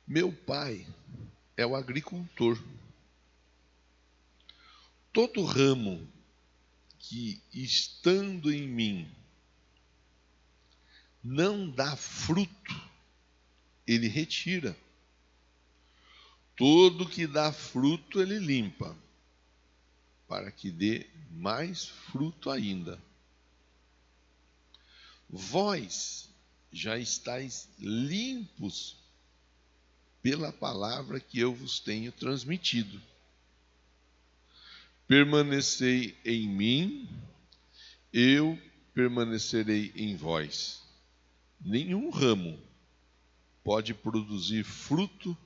Meu pai é o agricultor. Todo ramo que, estando em mim, não dá fruto, ele retira. Todo que dá fruto, ele limpa, para que dê mais fruto ainda. Vós já estáis limpos pela palavra que eu vos tenho transmitido. Permanecei em mim, eu permanecerei em vós. Nenhum ramo pode produzir fruto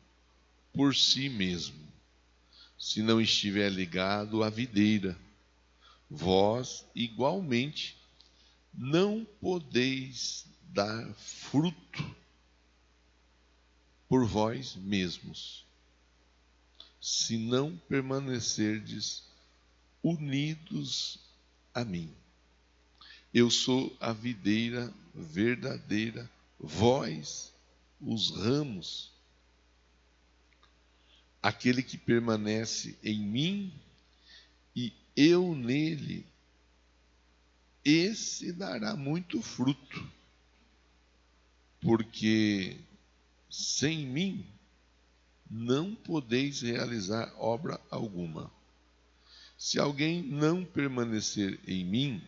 por si mesmo, se não estiver ligado à videira. Vós, igualmente, não podeis dar fruto por vós mesmos, se não permanecerdes unidos a mim. Eu sou a videira verdadeira, vós os ramos. Aquele que permanece em mim e eu nele, esse dará muito fruto, porque sem mim não podeis realizar obra alguma. Se alguém não permanecer em mim,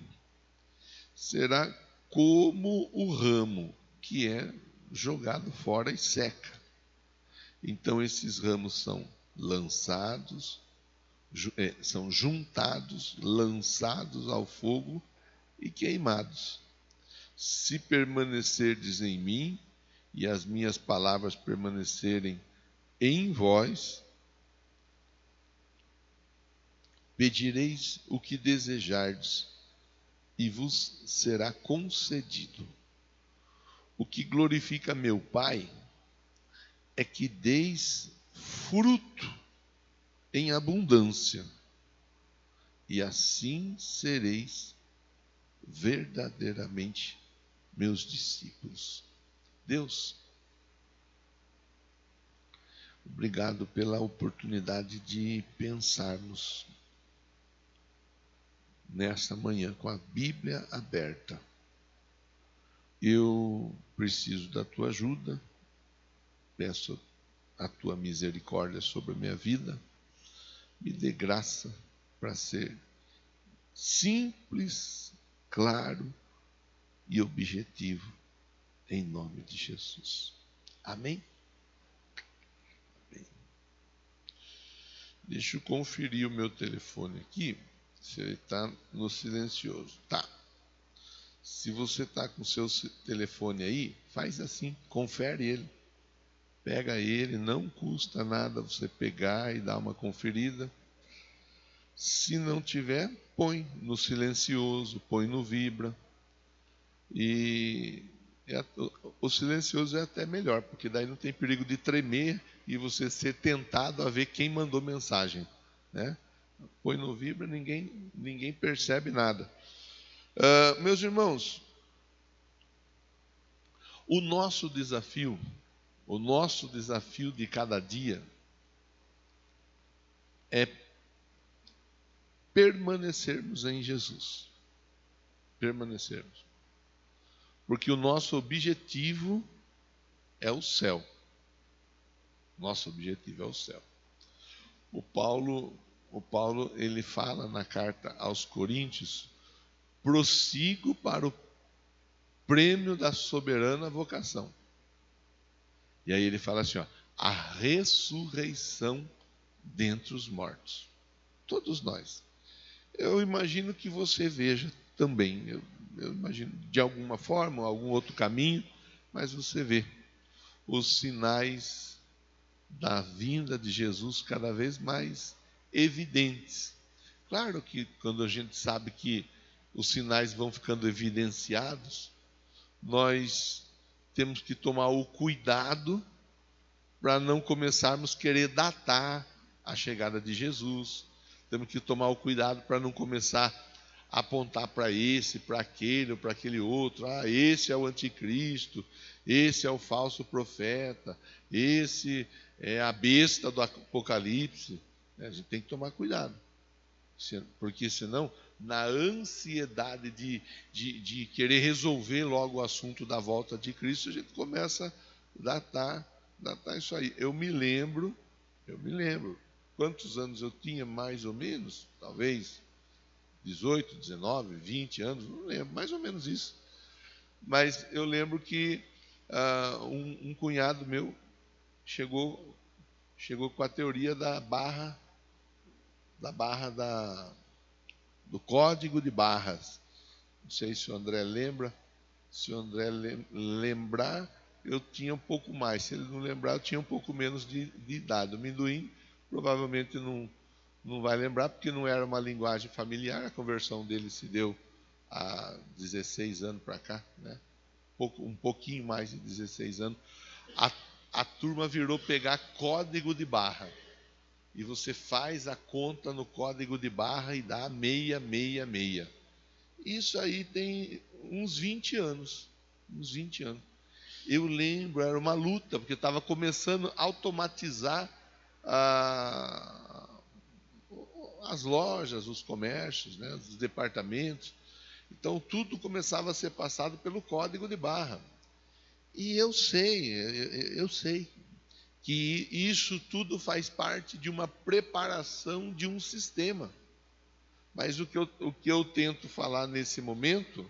será como o ramo que é jogado fora e seca. Então esses ramos são são juntados, lançados ao fogo e queimados. Se permanecerdes em mim e as minhas palavras permanecerem em vós, pedireis o que desejardes e vos será concedido. O que glorifica meu Pai é que deis fruto em abundância, e assim sereis verdadeiramente meus discípulos. Deus, obrigado pela oportunidade de pensarmos nessa manhã com a Bíblia aberta. Eu preciso da tua ajuda, peço a tua misericórdia sobre a minha vida, me dê graça para ser simples, claro e objetivo, em nome de Jesus. Amém? Amém. Deixa eu conferir o meu telefone aqui, se ele está no silencioso. Tá. Se você está com o seu telefone aí, faz assim, confere ele. Pega ele, não custa nada você pegar e dar uma conferida. Se não tiver, põe no silencioso, põe no vibra. E o silencioso é até melhor, porque daí não tem perigo de tremer e você ser tentado a ver quem mandou mensagem, né? Põe no vibra, ninguém percebe nada. Meus irmãos, o nosso desafio de cada dia é permanecermos em Jesus. Permanecermos. Porque o nosso objetivo é o céu. Nosso objetivo é o céu. O Paulo ele fala na carta aos Coríntios: prossigo para o prêmio da soberana vocação. E aí ele fala assim, a ressurreição dentre os mortos. Todos nós. Eu imagino que você veja também. Eu imagino de alguma forma, algum outro caminho, mas você vê os sinais da vinda de Jesus cada vez mais evidentes. Claro que quando a gente sabe que os sinais vão ficando evidenciados, nós temos que tomar o cuidado para não começarmos a querer datar a chegada de Jesus. Temos que tomar o cuidado para não começar apontar para esse, para aquele ou para aquele outro. Ah, esse é o anticristo, esse é o falso profeta, esse é a besta do Apocalipse. A gente tem que tomar cuidado, porque senão, na ansiedade de querer resolver logo o assunto da volta de Cristo, a gente começa a datar isso aí. Eu me lembro, quantos anos eu tinha mais ou menos, talvez 18, 19, 20 anos, não lembro, mais ou menos isso. Mas eu lembro que um cunhado meu chegou com a teoria da barra do código de barras. Não sei se o André lembra. Se o André lembrar, eu tinha um pouco mais. Se ele não lembrar, eu tinha um pouco menos de idade. O Minduim provavelmente não vai lembrar, porque não era uma linguagem familiar. A conversão dele se deu há 16 anos para cá, né? Um pouquinho mais de 16 anos. A turma virou pegar código de barra. E você faz a conta no código de barra e dá 666. Isso aí tem uns 20 anos. Eu lembro, era uma luta, porque estava começando a automatizar as lojas, os comércios, né, os departamentos. Então, tudo começava a ser passado pelo código de barra. E eu sei que isso tudo faz parte de uma preparação de um sistema. Mas o que eu tento falar nesse momento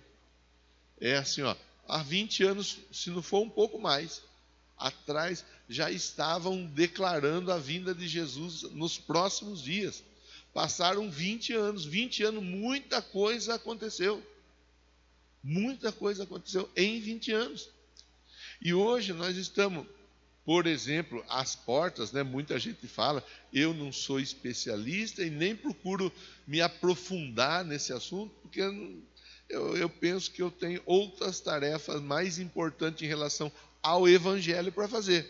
é assim, há 20 anos, se não for um pouco mais, atrás, já estavam declarando a vinda de Jesus nos próximos dias. Passaram 20 anos, muita coisa aconteceu. Muita coisa aconteceu em 20 anos. E hoje nós estamos, por exemplo, às portas, né? Muita gente fala, eu não sou especialista e nem procuro me aprofundar nesse assunto, porque eu penso que eu tenho outras tarefas mais importantes em relação ao Evangelho para fazer.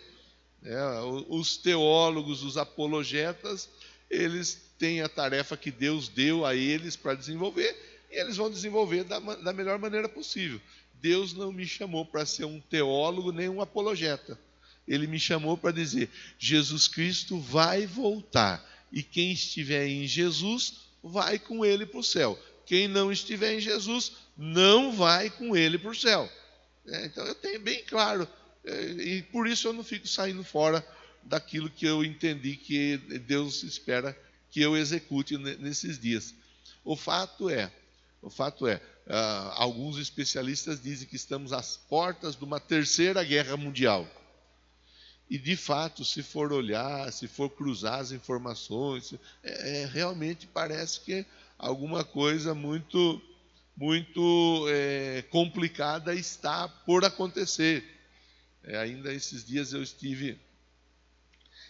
Os teólogos, os apologetas, eles têm a tarefa que Deus deu a eles para desenvolver, e eles vão desenvolver da melhor maneira possível. Deus não me chamou para ser um teólogo nem um apologeta. Ele me chamou para dizer, Jesus Cristo vai voltar, e quem estiver em Jesus vai com ele para o céu. Quem não estiver em Jesus não vai com ele para o céu. Então eu tenho bem claro, e por isso eu não fico saindo fora daquilo que eu entendi que Deus espera que eu execute nesses dias. O fato é, alguns especialistas dizem que estamos às portas de uma terceira guerra mundial. E, de fato, se for olhar, se for cruzar as informações, realmente parece que alguma coisa muito complicada está por acontecer. Ainda esses dias eu estive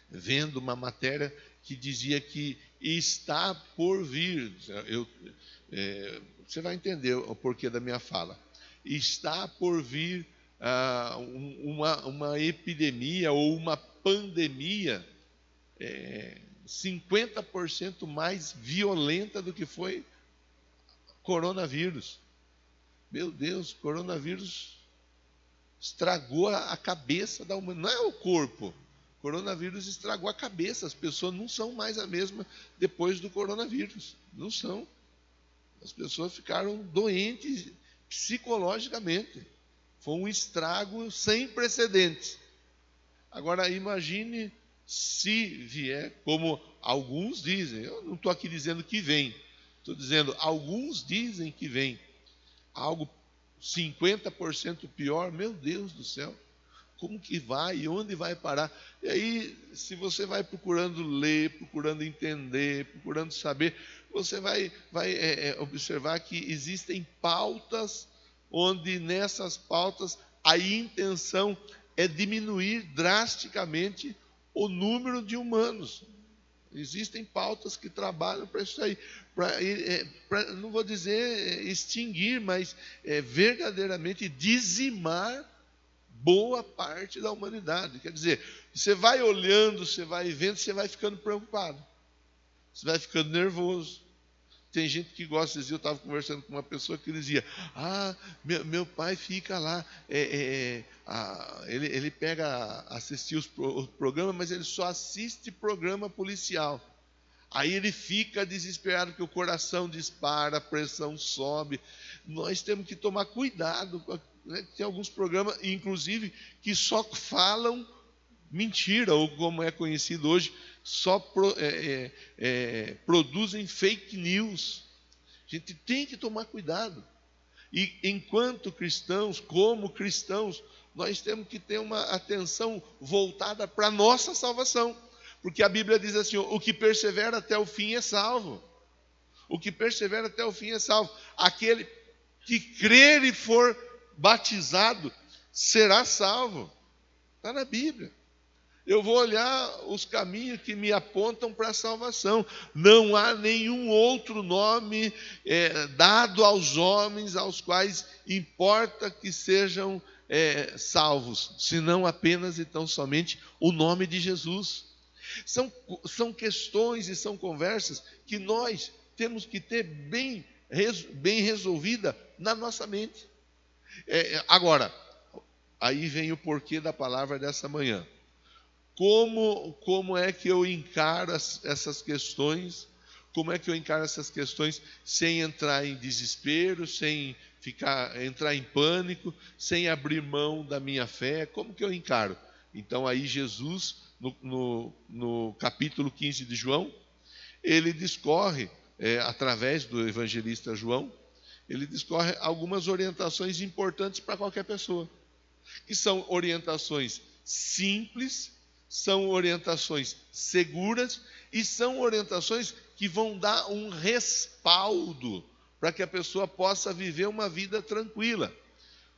vendo uma matéria que dizia que está por vir. Você vai entender o porquê da minha fala. Está por vir uma epidemia ou uma pandemia 50% mais violenta do que foi coronavírus. Meu Deus, coronavírus estragou a cabeça da humanidade. Não é o corpo. Coronavírus estragou a cabeça. As pessoas não são mais a mesma depois do coronavírus. Não são. As pessoas ficaram doentes psicologicamente. Foi um estrago sem precedentes. Agora, imagine se vier, como alguns dizem. Eu não estou aqui dizendo que vem. Estou dizendo, alguns dizem que vem. Algo 50% pior. Meu Deus do céu. Como que vai? E onde vai parar? E aí, se você vai procurando ler, procurando entender, procurando saber, você vai observar que existem pautas, onde nessas pautas a intenção é diminuir drasticamente o número de humanos. Existem pautas que trabalham para isso aí, não vou dizer extinguir, mas verdadeiramente dizimar boa parte da humanidade. Quer dizer, você vai olhando, você vai vendo, você vai ficando preocupado. Você vai ficando nervoso. Tem gente que gosta de dizer, eu estava conversando com uma pessoa que dizia, meu pai fica lá, ele pega assistir os programas, mas ele só assiste programa policial. Aí ele fica desesperado que o coração dispara, a pressão sobe. Nós temos que tomar cuidado. Né? Tem alguns programas, inclusive, que só falam mentira, ou como é conhecido hoje, só produzem fake news. A gente tem que tomar cuidado. E enquanto cristãos, como cristãos, nós temos que ter uma atenção voltada para a nossa salvação. Porque a Bíblia diz assim, o que persevera até o fim é salvo. O que persevera até o fim é salvo. Aquele que crer e for batizado será salvo. Está na Bíblia. Eu vou olhar os caminhos que me apontam para a salvação. Não há nenhum outro nome dado aos homens aos quais importa que sejam salvos, senão apenas e tão somente o nome de Jesus. São questões e são conversas que nós temos que ter bem resolvida na nossa mente. Agora, aí vem o porquê da palavra dessa manhã. Como é que eu encaro essas questões? Como é que eu encaro essas questões sem entrar em desespero, sem entrar em pânico, sem abrir mão da minha fé? Como que eu encaro? Então aí Jesus, no capítulo 15 de João, ele discorre, através do evangelista João, ele discorre algumas orientações importantes para qualquer pessoa, que são orientações simples, são orientações seguras e são orientações que vão dar um respaldo para que a pessoa possa viver uma vida tranquila.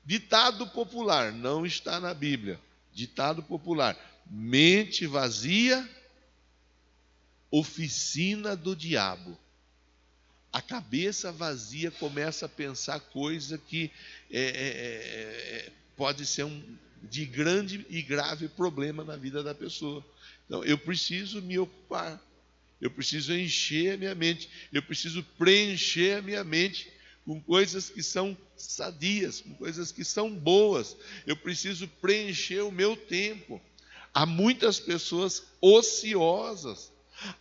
Ditado popular, não está na Bíblia. Ditado popular: mente vazia, oficina do diabo. A cabeça vazia começa a pensar coisa que pode ser de grande e grave problema na vida da pessoa. Então, eu preciso me ocupar, eu preciso encher a minha mente, eu preciso preencher a minha mente com coisas que são sadias, com coisas que são boas. Eu preciso preencher o meu tempo. Há muitas pessoas ociosas,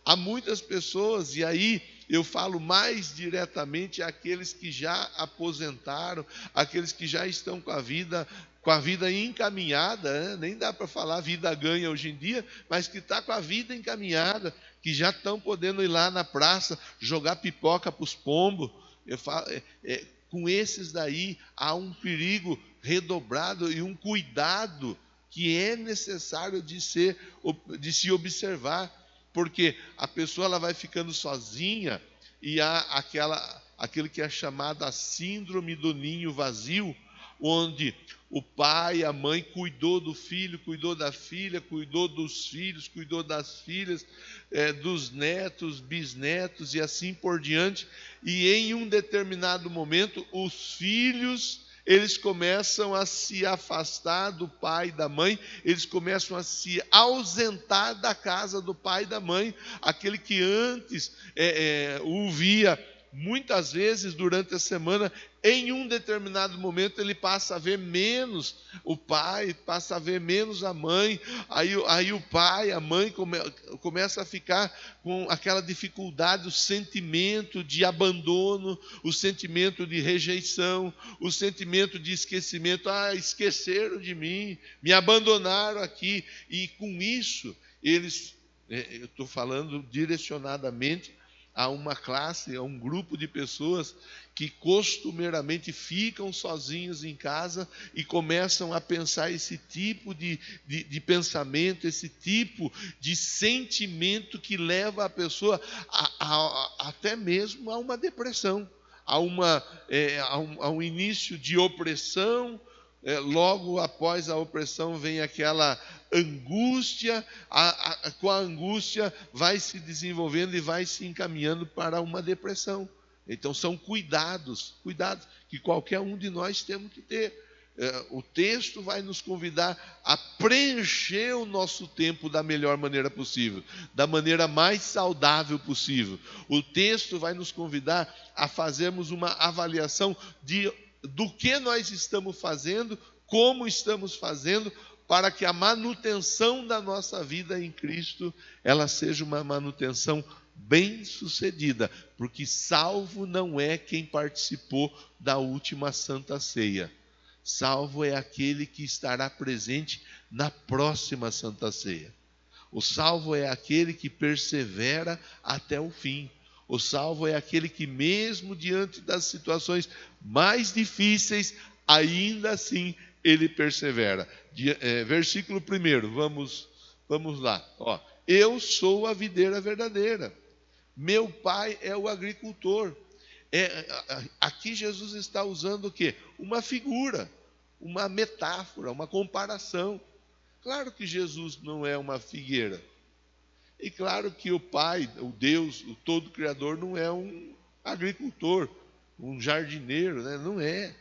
há muitas pessoas, e aí eu falo mais diretamente àqueles que já aposentaram, aqueles que já estão com a vida encaminhada, né? Nem dá para falar vida ganha hoje em dia, mas que está com a vida encaminhada, que já estão podendo ir lá na praça, jogar pipoca para os pombos. Eu falo, com esses daí há um perigo redobrado e um cuidado que é necessário de se observar, porque a pessoa ela vai ficando sozinha e há aquele que é chamado a síndrome do ninho vazio, onde o pai, a mãe cuidou do filho, cuidou da filha, cuidou dos filhos, cuidou das filhas, dos netos, bisnetos e assim por diante. E em um determinado momento, os filhos, eles começam a se afastar do pai e da mãe, eles começam a se ausentar da casa do pai e da mãe. Aquele que antes o via muitas vezes durante a semana, em um determinado momento ele passa a ver menos o pai, passa a ver menos a mãe, aí o pai, a mãe começa a ficar com aquela dificuldade, o sentimento de abandono, o sentimento de rejeição, o sentimento de esquecimento. Esqueceram de mim, me abandonaram aqui, e com isso eles, eu estou falando direcionadamente a uma classe, a um grupo de pessoas que costumeiramente ficam sozinhos em casa e começam a pensar esse tipo de pensamento, esse tipo de sentimento que leva a pessoa até mesmo a uma depressão, a um início de opressão. Logo após a opressão vem aquela angústia, com a angústia vai se desenvolvendo e vai se encaminhando para uma depressão. Então são cuidados que qualquer um de nós temos que ter. O texto vai nos convidar a preencher o nosso tempo da melhor maneira possível, da maneira mais saudável possível. O texto vai nos convidar a fazermos uma avaliação do que nós estamos fazendo, como estamos fazendo, para que a manutenção da nossa vida em Cristo, ela seja uma manutenção bem-sucedida, porque salvo não é quem participou da última Santa Ceia. Salvo é aquele que estará presente na próxima Santa Ceia. O salvo é aquele que persevera até o fim. O salvo é aquele que, mesmo diante das situações mais difíceis, ainda assim ele persevera. Versículo 1, vamos lá. Eu sou a videira verdadeira, meu pai é o agricultor. Aqui Jesus está usando o quê? Uma figura, uma metáfora, uma comparação. Claro que Jesus não é uma figueira. E claro que o Pai, o Deus, o Todo-Criador, não é um agricultor, um jardineiro, né? Não é.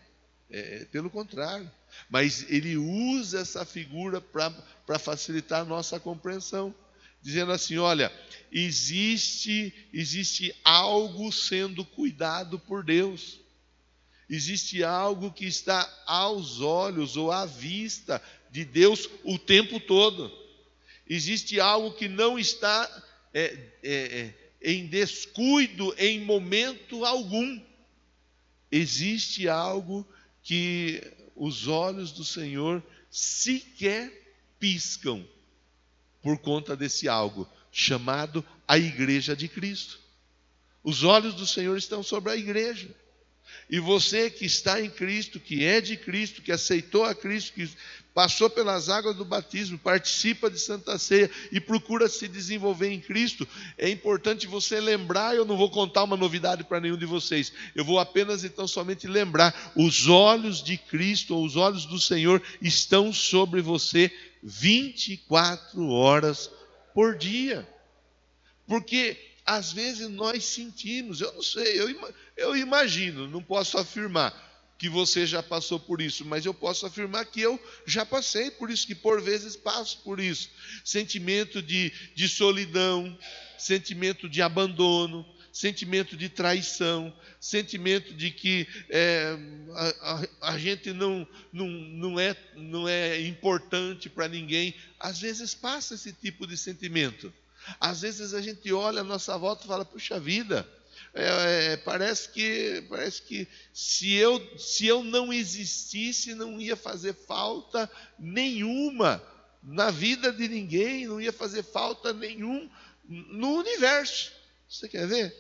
Pelo contrário. Mas ele usa essa figura para facilitar a nossa compreensão. Dizendo assim, olha, existe algo sendo cuidado por Deus. Existe algo que está aos olhos ou à vista de Deus o tempo todo. Existe algo que não está em descuido em momento algum. Existe algo que os olhos do Senhor sequer piscam por conta desse algo, chamado a Igreja de Cristo. Os olhos do Senhor estão sobre a igreja. E você que está em Cristo, que é de Cristo, que aceitou a Cristo, que passou pelas águas do batismo, participa de Santa Ceia e procura se desenvolver em Cristo, é importante você lembrar. Eu não vou contar uma novidade para nenhum de vocês, eu vou apenas então somente lembrar: os olhos de Cristo, ou os olhos do Senhor, estão sobre você 24 horas por dia. Porque às vezes nós sentimos, eu não sei, eu imagino, não posso afirmar que você já passou por isso, mas eu posso afirmar que eu já passei por isso, que por vezes passo por isso. Sentimento de solidão, sentimento de abandono, sentimento de traição, sentimento de que a gente não é importante para ninguém. Às vezes passa esse tipo de sentimento. Às vezes a gente olha a nossa volta e fala: puxa vida, parece que se eu não existisse, não ia fazer falta nenhuma na vida de ninguém, não ia fazer falta nenhum no universo. Você quer ver?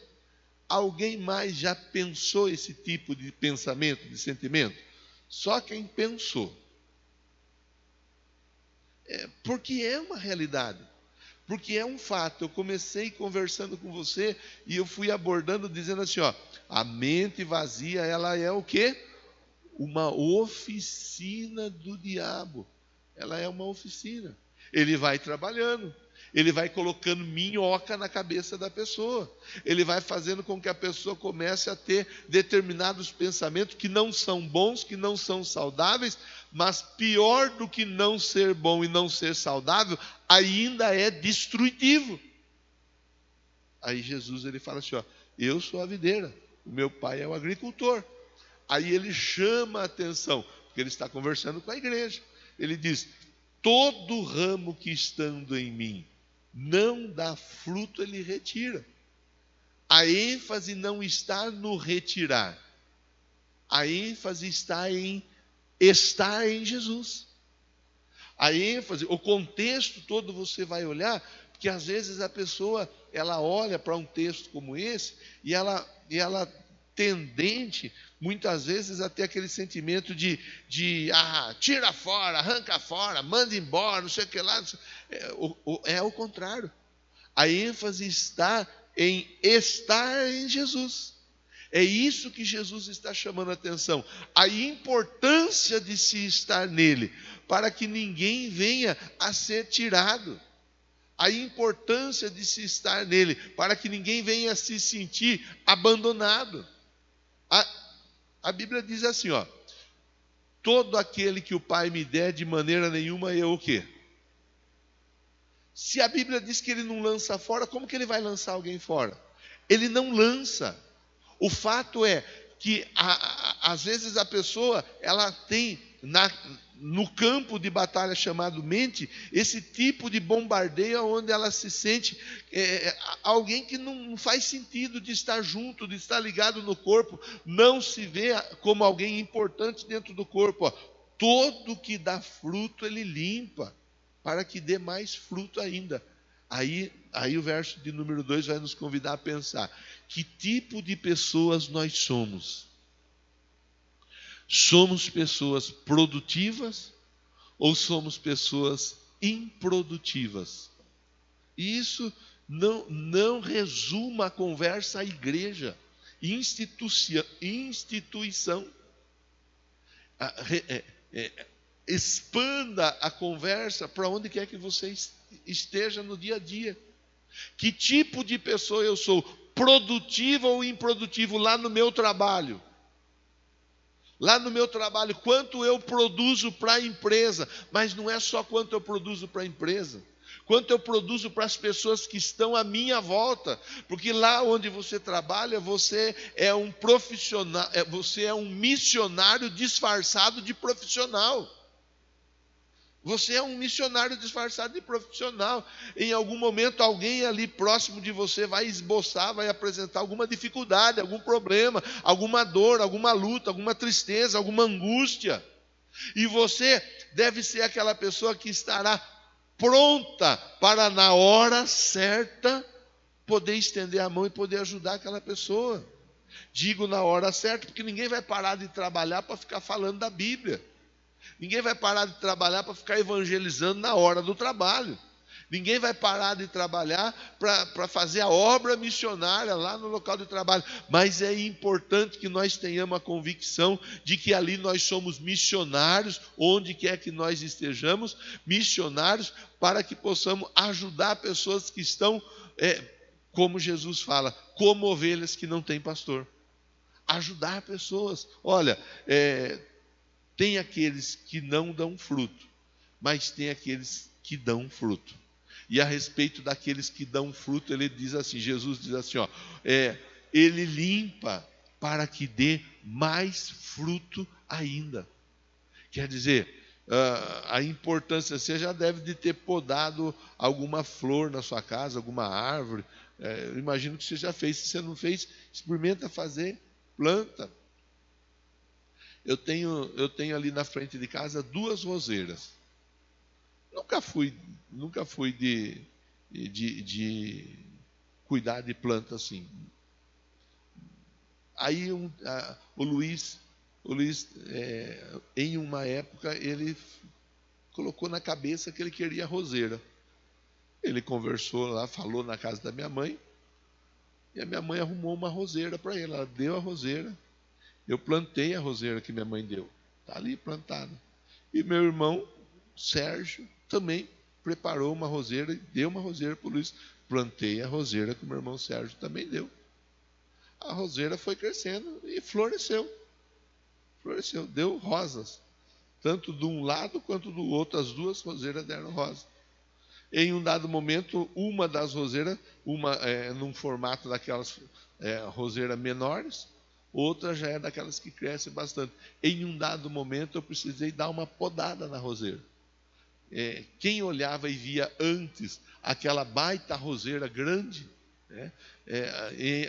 Alguém mais já pensou esse tipo de pensamento, de sentimento? Só quem pensou. Porque é uma realidade. Porque é um fato. Eu comecei conversando com você e eu fui abordando dizendo assim, a mente vazia, ela é o quê? Uma oficina do diabo. Ela é uma oficina. Ele vai trabalhando, ele vai colocando minhoca na cabeça da pessoa, ele vai fazendo com que a pessoa comece a ter determinados pensamentos que não são bons, que não são saudáveis. Mas pior do que não ser bom e não ser saudável, ainda é destrutivo. Aí Jesus ele fala assim, eu sou a videira, o meu pai é o agricultor. Aí ele chama a atenção, porque ele está conversando com a igreja. Ele diz: todo ramo que estando em mim não dá fruto, ele retira. A ênfase não está no retirar, a ênfase está em estar em Jesus. A ênfase, o contexto todo você vai olhar, porque às vezes a pessoa, ela olha para um texto como esse e ela tendente, muitas vezes, a ter aquele sentimento de tira fora, arranca fora, manda embora, não sei o que lá. É o contrário. A ênfase está em estar em Jesus. É isso que Jesus está chamando a atenção. A importância de se estar nele, para que ninguém venha a ser tirado. A importância de se estar nele, para que ninguém venha a se sentir abandonado. A Bíblia diz assim, todo aquele que o Pai me der, de maneira nenhuma eu o quê? Se a Bíblia diz que ele não lança fora, como que ele vai lançar alguém fora? Ele não lança. O fato é que às vezes a pessoa ela tem no campo de batalha chamado mente esse tipo de bombardeio onde ela se sente alguém que não faz sentido de estar junto, de estar ligado no corpo, não se vê como alguém importante dentro do corpo. Todo que dá fruto ele limpa, para que dê mais fruto ainda. Aí o verso de número 2 vai nos convidar a pensar: que tipo de pessoas nós somos? Somos pessoas produtivas ou somos pessoas improdutivas? E isso não resuma a conversa à igreja, instituição. Expanda a conversa para onde quer que você esteja no dia a dia. Que tipo de pessoa eu sou? Produtivo ou improdutivo lá no meu trabalho? Lá no meu trabalho, quanto eu produzo para a empresa? Mas não é só quanto eu produzo para a empresa. Quanto eu produzo para as pessoas que estão à minha volta. Porque lá onde você trabalha, você é um profissional, você é um missionário disfarçado de profissional. Você é um missionário disfarçado de profissional. Em algum momento, alguém ali próximo de você vai esboçar, vai apresentar alguma dificuldade, algum problema, alguma dor, alguma luta, alguma tristeza, alguma angústia. E você deve ser aquela pessoa que estará pronta para, na hora certa, poder estender a mão e poder ajudar aquela pessoa. Digo na hora certa, porque ninguém vai parar de trabalhar para ficar falando da Bíblia. Ninguém vai parar de trabalhar para ficar evangelizando na hora do trabalho. Ninguém vai parar de trabalhar para fazer a obra missionária lá no local de trabalho. Mas é importante que nós tenhamos a convicção de que ali nós somos missionários, onde quer que nós estejamos, missionários para que possamos ajudar pessoas que estão, como Jesus fala, como ovelhas que não têm pastor. Ajudar pessoas. Olha, tem aqueles que não dão fruto, mas tem aqueles que dão fruto. E a respeito daqueles que dão fruto, ele diz assim, Jesus diz assim, ele limpa para que dê mais fruto ainda. Quer dizer, a importância, você já deve de ter podado alguma flor na sua casa, alguma árvore. Eu imagino que você já fez. Se você não fez, experimenta fazer, planta. Eu tenho ali na frente de casa 2 roseiras. Nunca fui de cuidar de planta assim. Aí o Luiz, em uma época, ele colocou na cabeça que ele queria roseira. Ele conversou lá, falou na casa da minha mãe, e a minha mãe arrumou uma roseira para ele. Ela deu a roseira. Eu plantei a roseira que minha mãe deu. Está ali plantada. E meu irmão, Sérgio, também preparou uma roseira e deu uma roseira para o Luiz. Plantei a roseira que meu irmão Sérgio também deu. A roseira foi crescendo e floresceu. Floresceu, deu rosas. Tanto de um lado quanto do outro, as 2 roseiras deram rosas. Em um dado momento, uma das roseiras, num formato daquelas roseiras menores, outra já é daquelas que crescem bastante. Em um dado momento, eu precisei dar uma podada na roseira. Quem olhava e via antes aquela baita roseira grande,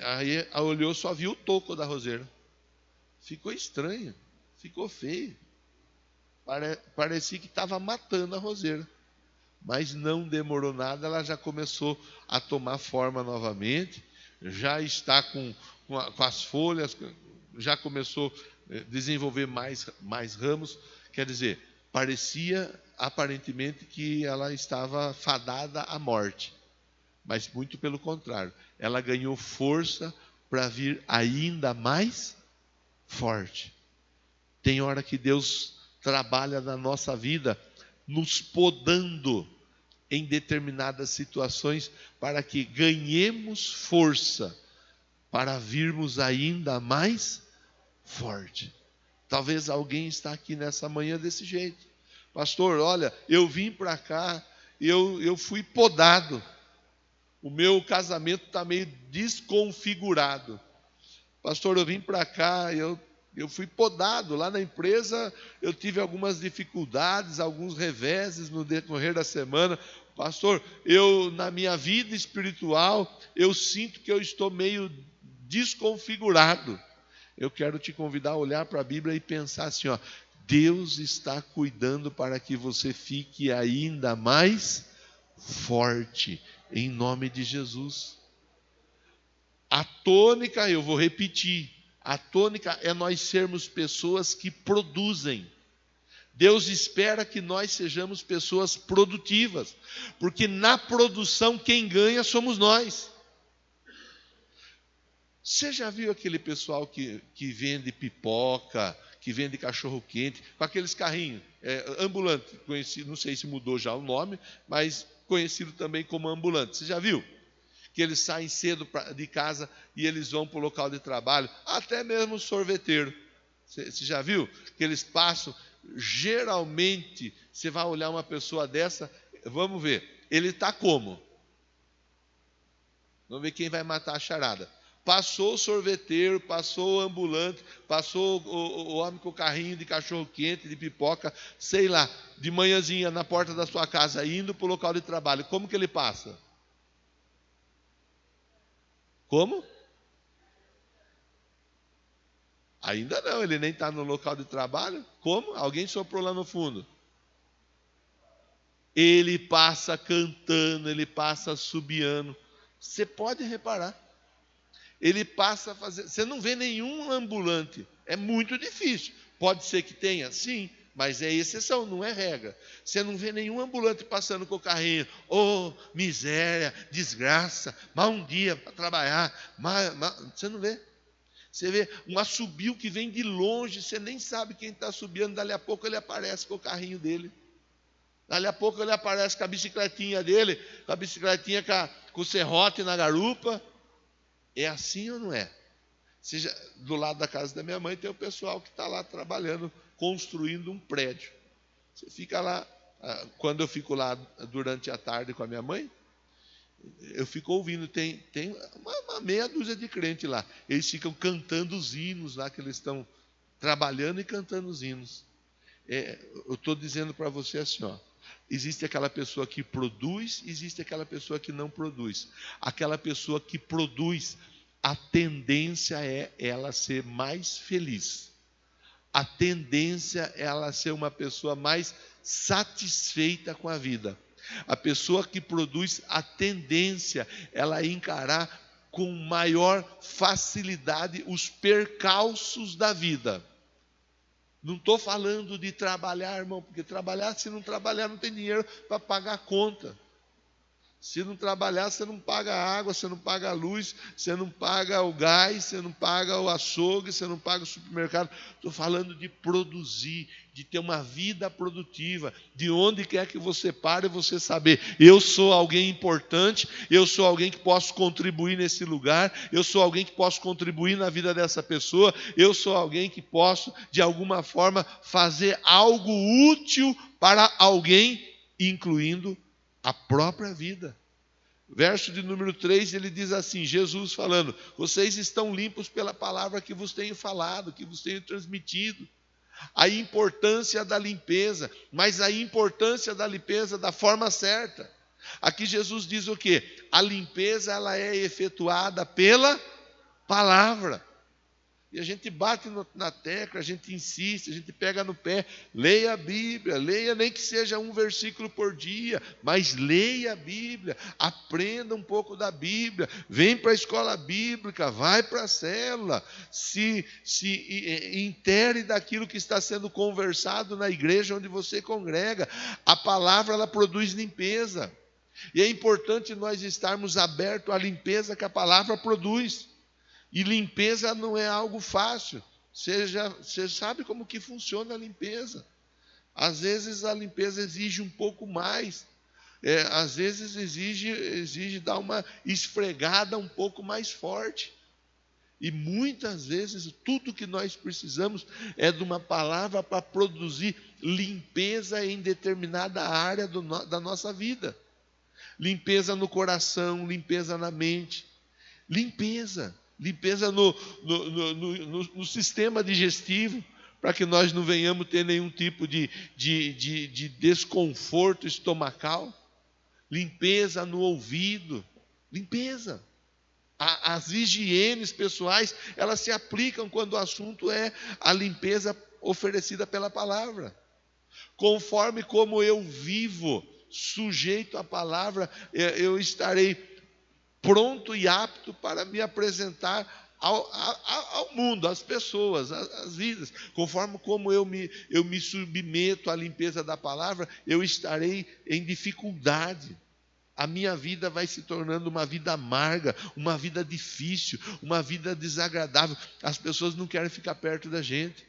aí olhou, só viu o toco da roseira. Ficou estranho, ficou feio. Parecia que estava matando a roseira. Mas não demorou nada, ela já começou a tomar forma novamente, já está com as folhas, já começou a desenvolver mais ramos. Quer dizer, parecia aparentemente que ela estava fadada à morte, mas muito pelo contrário, ela ganhou força para vir ainda mais forte. Tem hora que Deus trabalha na nossa vida, nos podando em determinadas situações, para que ganhemos força, para virmos ainda mais forte. Talvez alguém está aqui nessa manhã desse jeito. Pastor, olha, eu vim para cá, eu fui podado. O meu casamento está meio desconfigurado. Pastor, eu vim para cá, eu fui podado. Lá na empresa eu tive algumas dificuldades, alguns reveses no decorrer da semana. Pastor, na minha vida espiritual, eu sinto que eu estou meio desconfigurado. Eu quero te convidar a olhar para a Bíblia e pensar assim, ó, Deus está cuidando para que você fique ainda mais forte, em nome de Jesus. A tônica, eu vou repetir, a tônica é nós sermos pessoas que produzem. Deus espera que nós sejamos pessoas produtivas, porque na produção quem ganha somos nós. Você já viu aquele pessoal que vende pipoca, que vende cachorro-quente, com aqueles carrinhos, ambulante, conhecido, não sei se mudou já o nome, mas conhecido também como ambulante. Você já viu? Que eles saem cedo de casa e eles vão para o local de trabalho, até mesmo o sorveteiro. Você já viu? Que eles passam, geralmente, você vai olhar uma pessoa dessa, vamos ver, ele está como? Vamos ver quem vai matar a charada. Passou o sorveteiro, passou o ambulante, passou o homem com o carrinho de cachorro-quente, de pipoca, sei lá, de manhãzinha na porta da sua casa, indo para o local de trabalho. Como que ele passa? Como? Ainda não, ele nem está no local de trabalho. Como? Alguém soprou lá no fundo. Ele passa cantando, ele passa assobiando. Você pode reparar. Ele passa a fazer. Você não vê nenhum ambulante. É muito difícil. Pode ser que tenha, sim, mas é exceção, não é regra. Você não vê nenhum ambulante passando com o carrinho. Oh, miséria, desgraça, mal um dia para trabalhar. Você não vê. Você vê um assobio que vem de longe, você nem sabe quem está assobiando, dali a pouco ele aparece com o carrinho dele. Dali a pouco ele aparece com a bicicletinha dele, com a bicicletinha com o serrote na garupa. É assim ou não é? Seja, do lado da casa da minha mãe tem o pessoal que está lá trabalhando, construindo um prédio. Você fica lá, quando eu fico lá durante a tarde com a minha mãe, eu fico ouvindo, tem uma meia dúzia de crentes lá. Eles ficam cantando os hinos lá, que eles estão trabalhando e cantando os hinos. Eu estou dizendo para você assim, ó, existe aquela pessoa que produz, existe aquela pessoa que não produz. Aquela pessoa que produz, a tendência é ela ser mais feliz. A tendência é ela ser uma pessoa mais satisfeita com a vida. A pessoa que produz, a tendência ela é encarar com maior facilidade os percalços da vida. Não estou falando de trabalhar, irmão, porque trabalhar, se não trabalhar, não tem dinheiro para pagar a conta. Se não trabalhar, você não paga a água, você não paga a luz, você não paga o gás, você não paga o açougue, você não paga o supermercado. Estou falando de produzir, de ter uma vida produtiva, de onde quer que você pare, você saber, eu sou alguém importante, eu sou alguém que posso contribuir nesse lugar, eu sou alguém que posso contribuir na vida dessa pessoa, eu sou alguém que posso, de alguma forma, fazer algo útil para alguém, incluindo a própria vida. Verso de número 3, ele diz assim, Jesus falando, vocês estão limpos pela palavra que vos tenho falado, que vos tenho transmitido. A importância da limpeza, mas a importância da limpeza da forma certa. Aqui Jesus diz o quê? A limpeza ela é efetuada pela palavra. E a gente bate na tecla, a gente insiste, a gente pega no pé. Leia a Bíblia, leia nem que seja um versículo por dia, mas leia a Bíblia, aprenda um pouco da Bíblia, vem para a escola bíblica, vai para a célula, se intere daquilo que está sendo conversado na igreja onde você congrega. A palavra ela produz limpeza. E é importante nós estarmos abertos à limpeza que a palavra produz. E limpeza não é algo fácil. Você sabe como que funciona a limpeza. Às vezes a limpeza exige um pouco mais. Às vezes exige dar uma esfregada um pouco mais forte. E muitas vezes tudo que nós precisamos é de uma palavra para produzir limpeza em determinada área da nossa vida. Limpeza no coração, limpeza na mente, limpeza no sistema digestivo, para que nós não venhamos ter nenhum tipo de desconforto estomacal. Limpeza no ouvido, limpeza. As higienes pessoais, elas se aplicam quando o assunto é a limpeza oferecida pela palavra. Conforme como eu vivo, sujeito à palavra, eu estarei pronto e apto para me apresentar ao mundo, às pessoas, às vidas. Conforme como eu me submeto à limpeza da palavra, eu estarei em dificuldade. A minha vida vai se tornando uma vida amarga, uma vida difícil, uma vida desagradável. As pessoas não querem ficar perto da gente.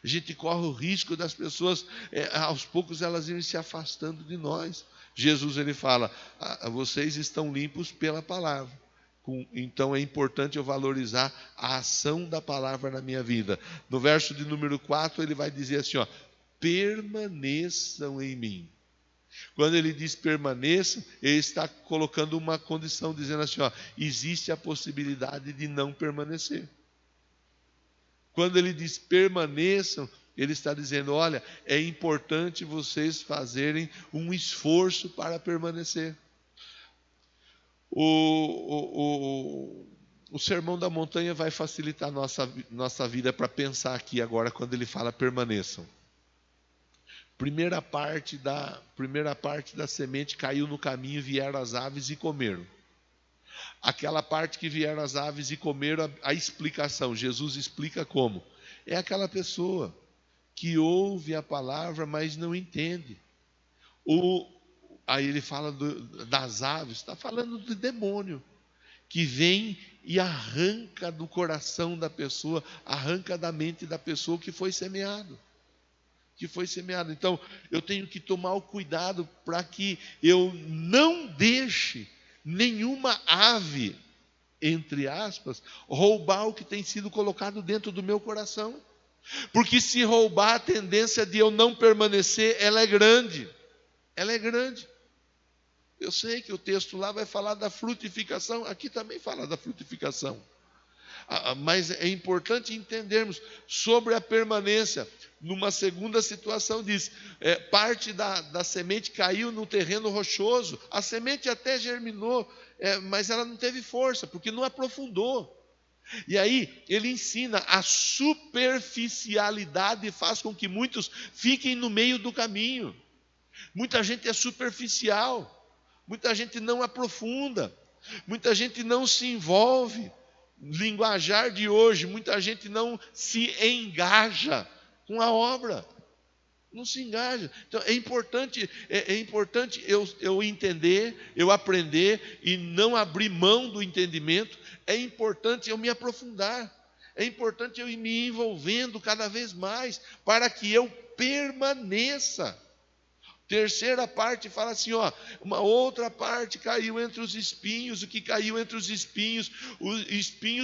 A gente corre o risco das pessoas, aos poucos elas irem se afastando de nós. Jesus, ele fala, vocês estão limpos pela palavra. Então é importante eu valorizar a ação da palavra na minha vida. No verso de número 4, ele vai dizer assim, permaneçam em mim. Quando ele diz permaneçam, ele está colocando uma condição, dizendo assim, existe a possibilidade de não permanecer. Quando ele diz permaneçam, ele está dizendo, olha, é importante vocês fazerem um esforço para permanecer. O Sermão da Montanha vai facilitar nossa vida para pensar aqui agora, quando ele fala permaneçam. Primeira parte da semente caiu no caminho, vieram as aves e comeram. Aquela parte que vieram as aves e comeram, a explicação, Jesus explica como. É aquela pessoa que ouve a palavra, mas não entende. Aí ele fala das aves, está falando do demônio, que vem e arranca do coração da pessoa, arranca da mente da pessoa o que foi semeado. Então, eu tenho que tomar o cuidado para que eu não deixe nenhuma ave, entre aspas, roubar o que tem sido colocado dentro do meu coração. Porque se roubar, a tendência de eu não permanecer, ela é grande. Ela é grande. Eu sei que o texto lá vai falar da frutificação, aqui também fala da frutificação. Mas é importante entendermos sobre a permanência. Numa segunda situação diz, parte da semente caiu no terreno rochoso, a semente até germinou, mas ela não teve força, porque não aprofundou. E aí ele ensina, a superficialidade faz com que muitos fiquem no meio do caminho. Muita gente é superficial, muita gente não aprofunda, muita gente não se envolve. Linguajar de hoje, muita gente não se engaja com a obra, não se engaja. Então é importante eu entender, eu aprender e não abrir mão do entendimento. É importante eu me aprofundar, é importante eu ir me envolvendo cada vez mais para que eu permaneça. Terceira parte fala assim, uma outra parte caiu entre os espinhos. O que caiu entre os espinhos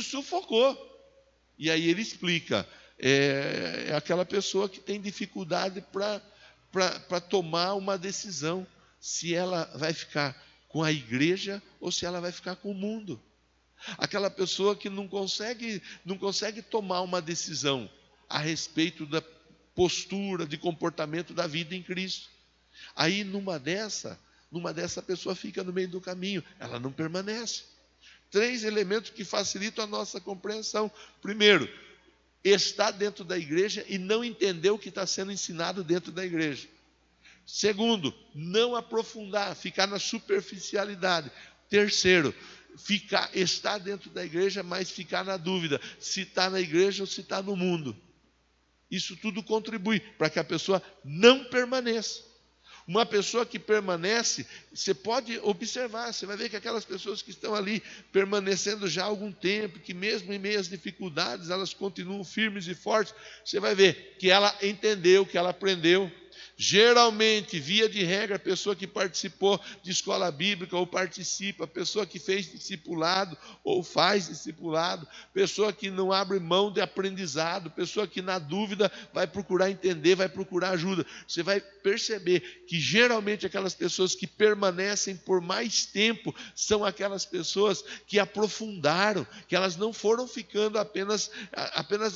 sufocou. E aí ele explica, é aquela pessoa que tem dificuldade para tomar uma decisão, se ela vai ficar com a igreja ou se ela vai ficar com o mundo. Aquela pessoa que não consegue tomar uma decisão a respeito da postura, de comportamento da vida em Cristo. Aí numa dessa a pessoa fica no meio do caminho, ela não permanece. 3 elementos que facilitam a nossa compreensão. Primeiro, estar dentro da igreja e não entender o que está sendo ensinado dentro da igreja. Segundo, não aprofundar, ficar na superficialidade. Terceiro, estar dentro da igreja, mas ficar na dúvida se está na igreja ou se está no mundo. Isso tudo contribui para que a pessoa não permaneça. Uma pessoa que permanece, você pode observar, você vai ver que aquelas pessoas que estão ali permanecendo já há algum tempo, que mesmo em meio às dificuldades, elas continuam firmes e fortes, você vai ver que ela entendeu, que ela aprendeu. Geralmente, via de regra, a pessoa que participou de escola bíblica ou participa, a pessoa que fez discipulado ou faz discipulado, pessoa que não abre mão de aprendizado, pessoa que na dúvida vai procurar entender, vai procurar ajuda. Você vai perceber que geralmente aquelas pessoas que permanecem por mais tempo são aquelas pessoas que aprofundaram, que elas não foram ficando apenas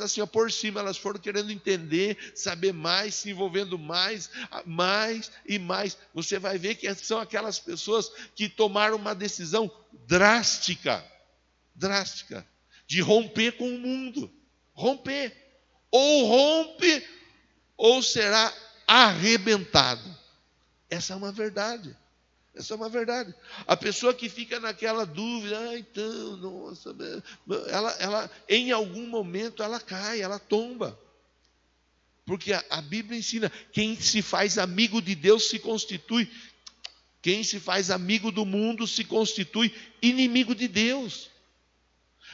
assim por cima, elas foram querendo entender, saber mais, se envolvendo mais e mais. Você vai ver que são aquelas pessoas que tomaram uma decisão drástica, de romper com o mundo. Romper. Ou rompe, ou será arrebentado. Essa é uma verdade. A pessoa que fica naquela dúvida, então, nossa, ela em algum momento ela cai, ela tomba. Porque a Bíblia ensina, quem se faz amigo de Deus se constitui, quem se faz amigo do mundo se constitui inimigo de Deus.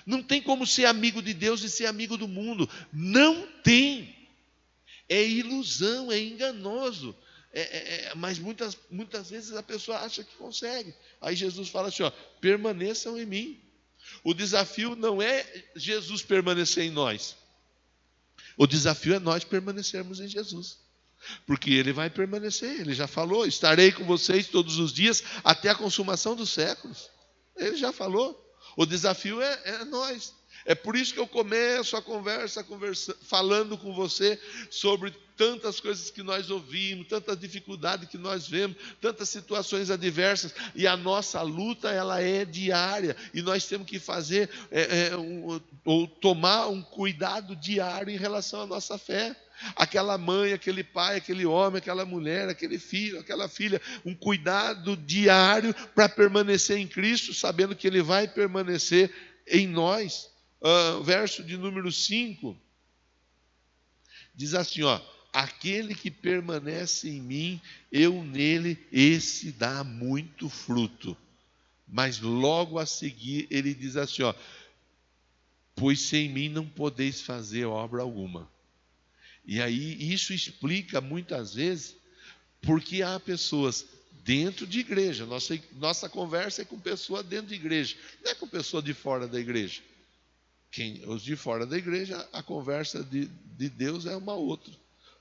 Não tem como ser amigo de Deus e ser amigo do mundo. Não tem. É ilusão, é enganoso. Mas muitas vezes a pessoa acha que consegue. Aí Jesus fala assim, permaneçam em mim. O desafio não é Jesus permanecer em nós. O desafio é nós permanecermos em Jesus. Porque Ele vai permanecer. Ele já falou, estarei com vocês todos os dias até a consumação dos séculos. Ele já falou. O desafio é nós. É por isso que eu começo a conversa falando com você sobre tantas coisas que nós ouvimos, tanta dificuldade que nós vemos, tantas situações adversas, e a nossa luta ela é diária, e nós temos que fazer ou tomar um cuidado diário em relação à nossa fé. Aquela mãe, aquele pai, aquele homem, aquela mulher, aquele filho, aquela filha, um cuidado diário para permanecer em Cristo, sabendo que Ele vai permanecer em nós. Verso de número 5, diz assim, aquele que permanece em mim, eu nele, esse dá muito fruto. Mas logo a seguir ele diz assim, pois sem mim não podeis fazer obra alguma. E aí isso explica muitas vezes porque há pessoas dentro de igreja, nossa conversa é com pessoa dentro de igreja, não é com pessoa de fora da igreja. Os de fora da igreja, a conversa de Deus é uma outra.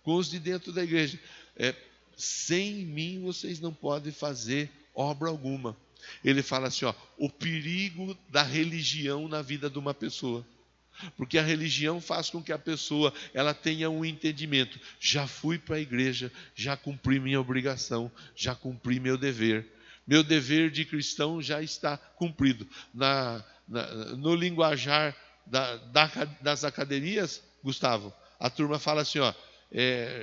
Com os de dentro da igreja, sem mim vocês não podem fazer obra alguma. Ele fala assim, o perigo da religião na vida de uma pessoa. Porque a religião faz com que a pessoa ela tenha um entendimento. Já fui para a igreja, já cumpri minha obrigação, já cumpri meu dever. Meu dever de cristão já está cumprido. No linguajar das academias, Gustavo, a turma fala assim,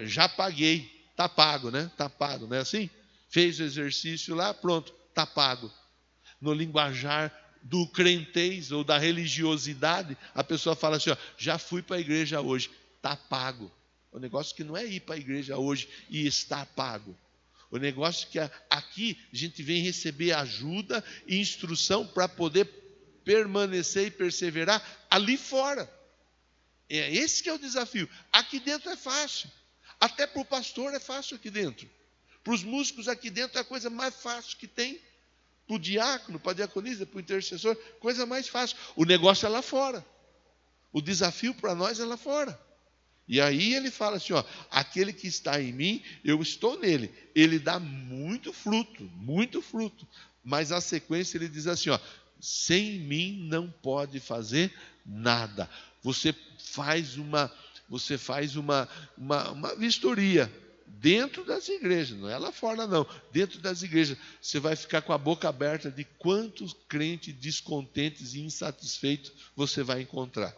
já paguei, está pago, né? Está pago, não é assim? Fez o exercício lá, pronto, está pago. No linguajar do crentez ou da religiosidade, a pessoa fala assim, já fui para a igreja hoje, está pago. O negócio que não é ir para a igreja hoje e está pago. O negócio que aqui a gente vem receber ajuda e instrução para poder permanecer e perseverar ali fora. Esse que é o desafio. Aqui dentro é fácil. Até para o pastor é fácil aqui dentro. Para os músicos aqui dentro é a coisa mais fácil que tem. Para o diácono, para a diaconisa, para o intercessor, coisa mais fácil. O negócio é lá fora. O desafio para nós é lá fora. E aí ele fala assim, aquele que está em mim, eu estou nele. Ele dá muito fruto. Mas a sequência ele diz assim, sem mim não pode fazer nada. Você faz uma vistoria dentro das igrejas, não é lá fora não, dentro das igrejas. Você vai ficar com a boca aberta de quantos crentes descontentes e insatisfeitos você vai encontrar.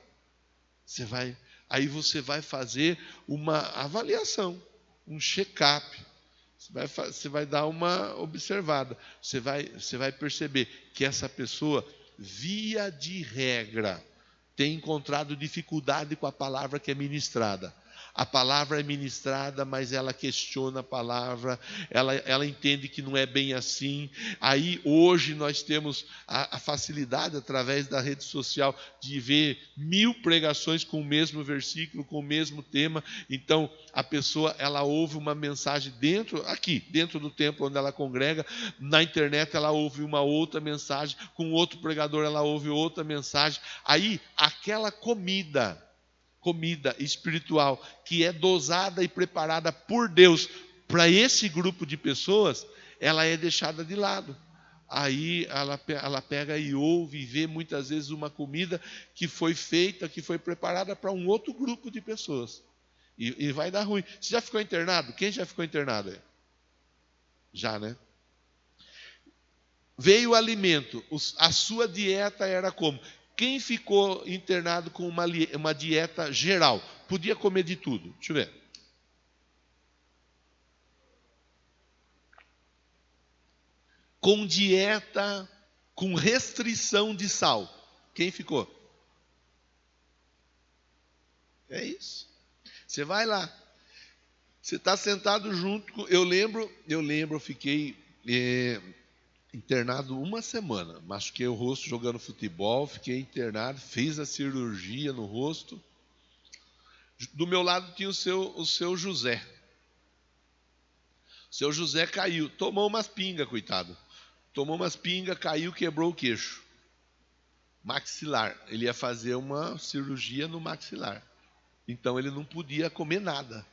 Aí você vai fazer uma avaliação, um check-up. Você vai dar uma observada. Você vai perceber que essa pessoa, via de regra, tem encontrado dificuldade com a palavra que é ministrada. A palavra é ministrada, mas ela questiona a palavra, ela entende que não é bem assim. Aí hoje nós temos a facilidade, através da rede social, de ver 1000 pregações com o mesmo versículo, com o mesmo tema. Então a pessoa, ela ouve uma mensagem dentro do templo onde ela congrega. Na internet ela ouve uma outra mensagem, com outro pregador ela ouve outra mensagem. Aí aquela comida espiritual que é dosada e preparada por Deus para esse grupo de pessoas, ela é deixada de lado. Aí ela pega e ouve e vê muitas vezes uma comida que foi feita, que foi preparada para um outro grupo de pessoas. E vai dar ruim. Você já ficou internado? Quem já ficou internado aí? Já, né? Veio o alimento, a sua dieta era como? Quem ficou internado com uma dieta geral? Podia comer de tudo. Deixa eu ver. Com dieta, com restrição de sal. Quem ficou? É isso. Você vai lá. Você está sentado junto com... Eu lembro, eu fiquei internado uma semana. Machuquei o rosto jogando futebol, fiquei internado, fiz a cirurgia no rosto. Do meu lado tinha o seu José. O seu José caiu, tomou umas pingas, coitado. Tomou umas pingas, caiu, quebrou o queixo. Maxilar. Ele ia fazer uma cirurgia no maxilar. Então ele não podia comer nada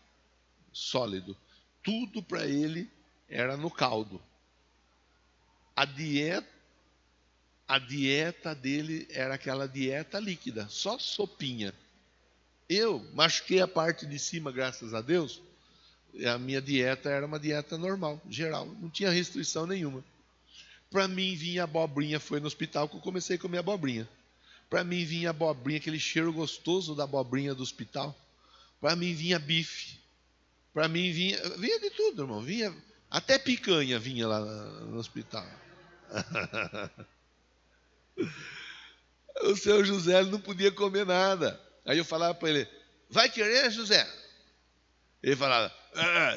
sólido. Tudo para ele era no caldo. A dieta dele era aquela dieta líquida, só sopinha. Eu machuquei a parte de cima, graças a Deus. A minha dieta era uma dieta normal, geral, não tinha restrição nenhuma. Para mim vinha abobrinha, foi no hospital que eu comecei a comer abobrinha. Para mim vinha abobrinha, aquele cheiro gostoso da abobrinha do hospital. Para mim vinha bife. Para mim vinha de tudo, irmão. Vinha até picanha vinha lá no hospital. O seu José não podia comer nada. Aí eu falava para ele: vai querer, José? Ele falava: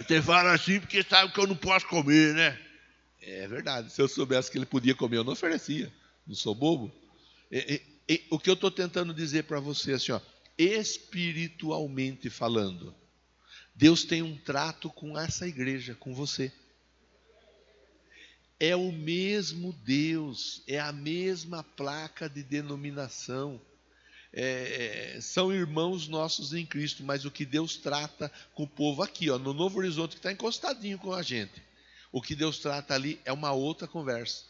você fala assim porque sabe que eu não posso comer, né? É verdade. Se eu soubesse que ele podia comer, eu não oferecia. Não sou bobo. O que eu estou tentando dizer para você, assim, ó, espiritualmente falando, Deus tem um trato com essa igreja, com você. É o mesmo Deus, é a mesma placa de denominação. São irmãos nossos em Cristo, mas o que Deus trata com o povo aqui, ó, no Novo Horizonte, que está encostadinho com a gente, o que Deus trata ali é uma outra conversa,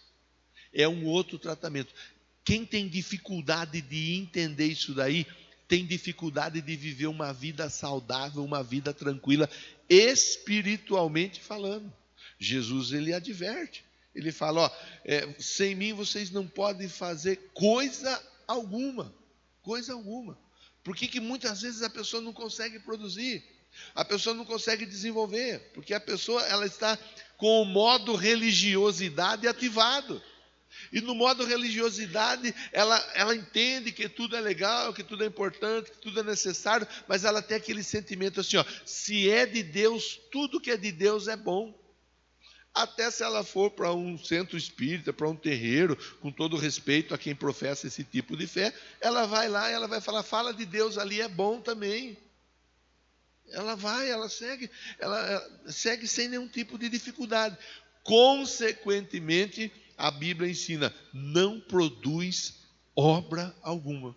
é um outro tratamento. Quem tem dificuldade de entender isso daí, tem dificuldade de viver uma vida saudável, uma vida tranquila, espiritualmente falando. Jesus, ele adverte, ele fala, ó, sem mim vocês não podem fazer coisa alguma. Coisa alguma. Por que muitas vezes a pessoa não consegue produzir? A pessoa não consegue desenvolver, porque a pessoa ela está com o modo religiosidade ativado. E no modo religiosidade, ela entende que tudo é legal, que tudo é importante, que tudo é necessário, mas ela tem aquele sentimento assim, ó, se é de Deus, tudo que é de Deus é bom. Até se ela for para um centro espírita, para um terreiro, com todo respeito a quem professa esse tipo de fé, ela vai lá e ela vai falar, fala de Deus ali, é bom também. Ela segue sem nenhum tipo de dificuldade. Consequentemente, a Bíblia ensina, não produz obra alguma.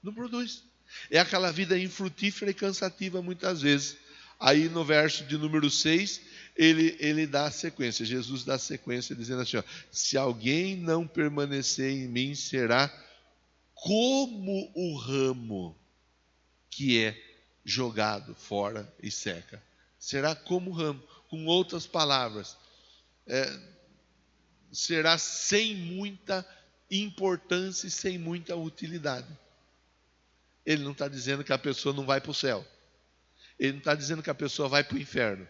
Não produz. É aquela vida infrutífera e cansativa muitas vezes. Aí no verso de número 6, ele dá a sequência, Jesus dá a sequência dizendo assim, ó, se alguém não permanecer em mim, será como o ramo que é jogado fora e seca. Será como o ramo. Com outras palavras, será sem muita importância e sem muita utilidade. Ele não está dizendo que a pessoa não vai para o céu. Ele não está dizendo que a pessoa vai para o inferno.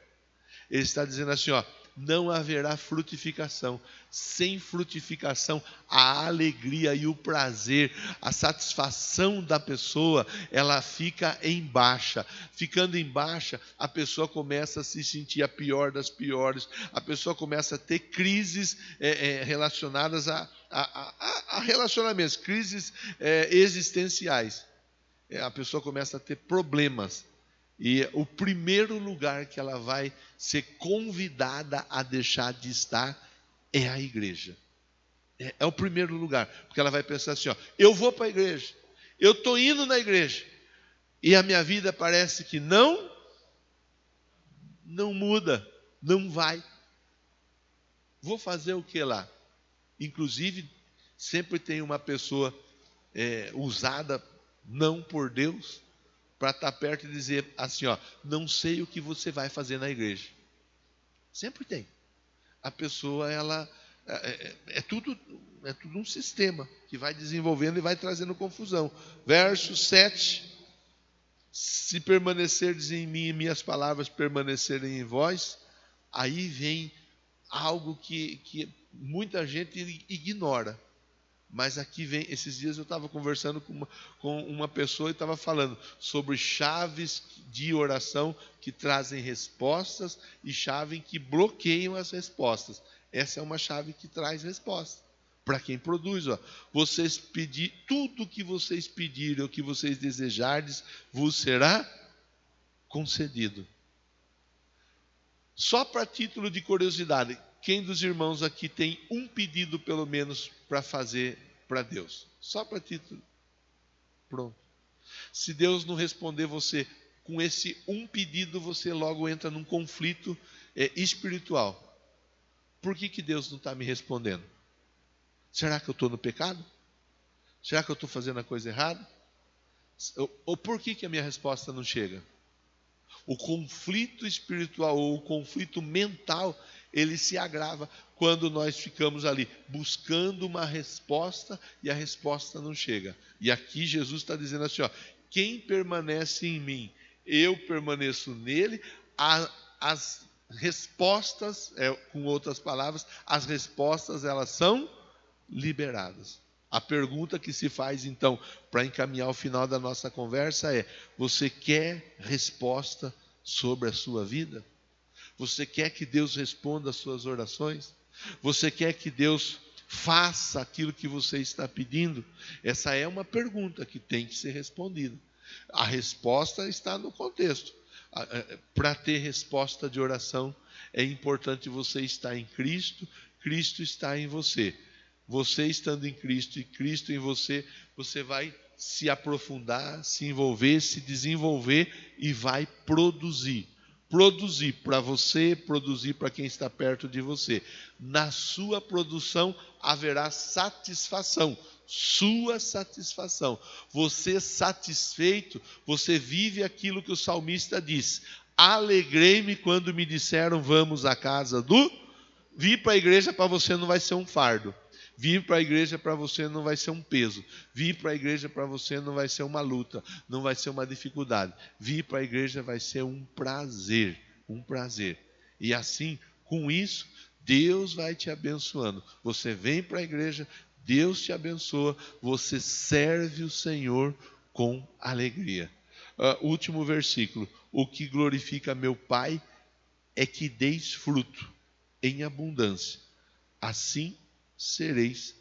Ele está dizendo assim, ó, não haverá frutificação. Sem frutificação, a alegria e o prazer, a satisfação da pessoa, ela fica em baixa. Ficando em baixa, a pessoa começa a se sentir a pior das piores, a pessoa começa a ter crises relacionadas a relacionamentos, crises existenciais. A pessoa começa a ter problemas. E o primeiro lugar que ela vai ser convidada a deixar de estar é a igreja. É o primeiro lugar. Porque ela vai pensar assim, eu vou para a igreja, eu estou indo na igreja, e a minha vida parece que não muda, não vai. Vou fazer o que lá? Inclusive, sempre tem uma pessoa usada não por Deus, para estar perto e dizer assim, não sei o que você vai fazer na igreja. Sempre tem. A pessoa, ela é tudo um sistema que vai desenvolvendo e vai trazendo confusão. Verso 7. Se permanecerdes em mim e minhas palavras permanecerem em vós, aí vem algo que muita gente ignora. Mas aqui vem, esses dias eu estava conversando com uma pessoa e estava falando sobre chaves de oração que trazem respostas e chaves que bloqueiam as respostas. Essa é uma chave que traz resposta. Para quem produz, vocês pedir tudo o que vocês pedirem, o que vocês desejardes, vos será concedido. Só para título de curiosidade, quem dos irmãos aqui tem um pedido pelo menos para fazer para Deus? Só para título. Pronto. Se Deus não responder você com esse um pedido, você logo entra num conflito espiritual. Por que Deus não está me respondendo? Será que eu estou no pecado? Será que eu estou fazendo a coisa errada? Ou por que a minha resposta não chega? O conflito espiritual ou o conflito mental, ele se agrava quando nós ficamos ali buscando uma resposta e a resposta não chega. E aqui Jesus está dizendo assim, quem permanece em mim, eu permaneço nele, as respostas, com outras palavras, as respostas elas são liberadas. A pergunta que se faz, então, para encaminhar o final da nossa conversa é: você quer resposta sobre a sua vida? Você quer que Deus responda às suas orações? Você quer que Deus faça aquilo que você está pedindo? Essa é uma pergunta que tem que ser respondida. A resposta está no contexto. Para ter resposta de oração, é importante você estar em Cristo, Cristo está em você. Você estando em Cristo e Cristo em você, você vai se aprofundar, se envolver, se desenvolver e vai produzir. Produzir para você, produzir para quem está perto de você. Na sua produção haverá satisfação, sua satisfação. Você satisfeito, você vive aquilo que o salmista diz: alegrei-me quando me disseram vamos à casa do... Vir para a igreja para você não vai ser um fardo. Vir para a igreja para você não vai ser um peso. Vir para a igreja para você não vai ser uma luta, não vai ser uma dificuldade. Vir para a igreja vai ser um prazer, um prazer. E assim, com isso, Deus vai te abençoando. Você vem para a igreja, Deus te abençoa, você serve o Senhor com alegria. Último versículo: o que glorifica meu Pai é que deis fruto em abundância. Assim sereis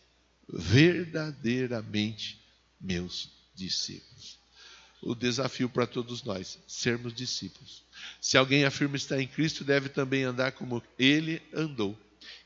verdadeiramente meus discípulos. O desafio para todos nós, sermos discípulos. Se alguém afirma estar em Cristo, deve também andar como Ele andou.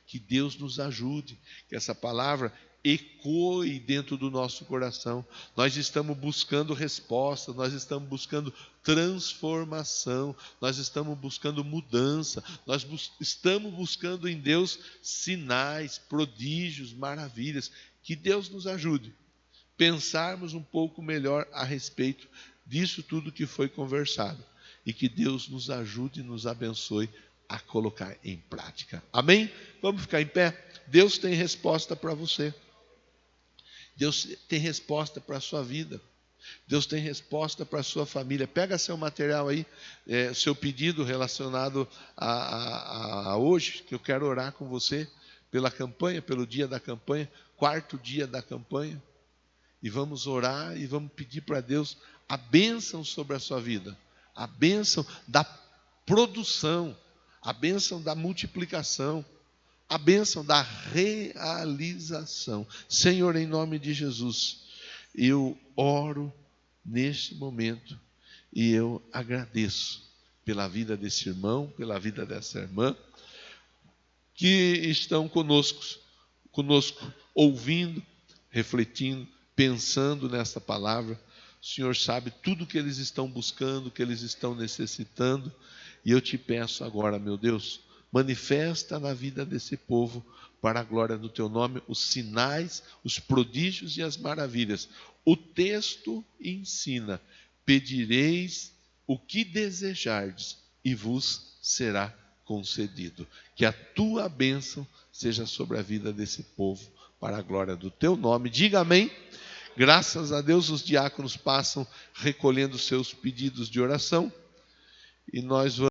Que Deus nos ajude, que essa palavra ecoe dentro do nosso coração. Nós estamos buscando resposta, nós estamos buscando transformação, nós estamos buscando mudança, nós estamos buscando em Deus sinais, prodígios, maravilhas. Que Deus nos ajude a pensarmos um pouco melhor a respeito disso tudo que foi conversado. E que Deus nos ajude e nos abençoe a colocar em prática. Amém? Vamos ficar em pé? Deus tem resposta para você. Deus tem resposta para a sua vida. Deus tem resposta para a sua família. Pega seu material aí, seu pedido relacionado a hoje, que eu quero orar com você pela campanha, pelo dia da campanha, 4º dia da campanha. E vamos orar e vamos pedir para Deus a bênção sobre a sua vida, a bênção da produção, a bênção da multiplicação, a bênção da realização. Senhor, em nome de Jesus, eu oro neste momento e eu agradeço pela vida desse irmão, pela vida dessa irmã, que estão conosco, ouvindo, refletindo, pensando nessa palavra. O Senhor sabe tudo que eles estão buscando, que eles estão necessitando, e eu te peço agora, meu Deus, manifesta na vida desse povo, para a glória do teu nome, os sinais, os prodígios e as maravilhas. O texto ensina: pedireis o que desejardes e vos será concedido. Que a tua bênção seja sobre a vida desse povo, para a glória do teu nome. Diga amém. Graças a Deus, os diáconos passam recolhendo seus pedidos de oração, e nós vamos